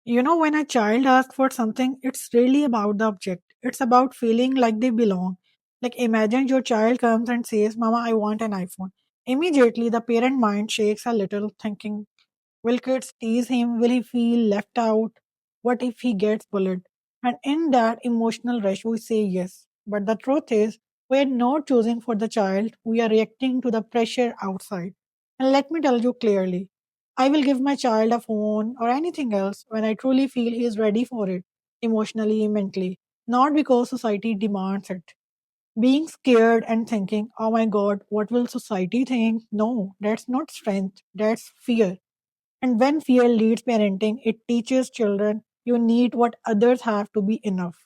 When a child asks for something, it's really about the object. It's about feeling like they belong. Like, imagine your child comes and says, Mama, I want an iPhone. Immediately, the parent mind shakes a little, thinking, will kids tease him? Will he feel left out? What if he gets bullied? And in that emotional rush, we say yes. But the truth is, we're not choosing for the child, we are reacting to the pressure outside. And let me tell you clearly, I will give my child a phone or anything else when I truly feel he is ready for it, emotionally, mentally, not because society demands it. Being scared and thinking, oh my god, what will society think? No, that's not strength, that's fear. And when fear leads parenting, it teaches children you need what others have to be enough.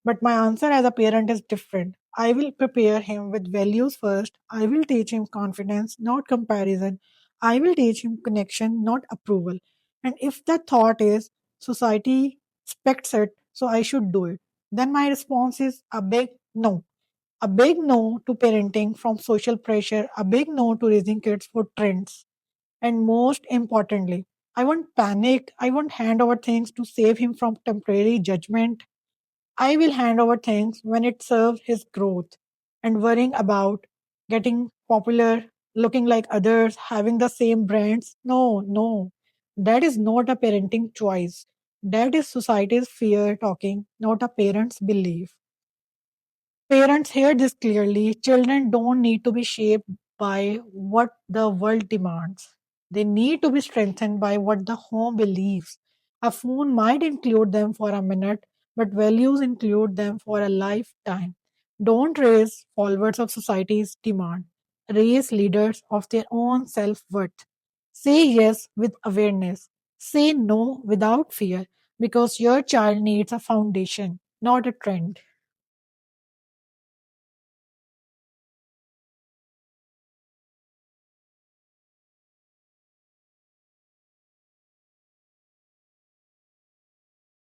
But my answer as a parent is different. I will prepare him with values first. I will teach him confidence, not comparison. I will teach him connection, not approval. And if the thought is society expects it, so I should do it, then my response is a big no. A big no to parenting from social pressure, a big no to raising kids for trends. And most importantly, I won't panic. I won't hand over things to save him from temporary judgment. I will hand over things when it serves his growth. And worrying about getting popular, looking like others, having the same brands. No, no. That is not a parenting choice. That is society's fear talking, not a parent's belief. Parents hear this clearly. Children don't need to be shaped by what the world demands. They need to be strengthened by what the home believes. A phone might include them for a minute, but values include them for a lifetime. Don't raise followers of society's demand. Raise leaders of their own self worth. Say yes with awareness. Say no without fear because your child needs a foundation, not a trend.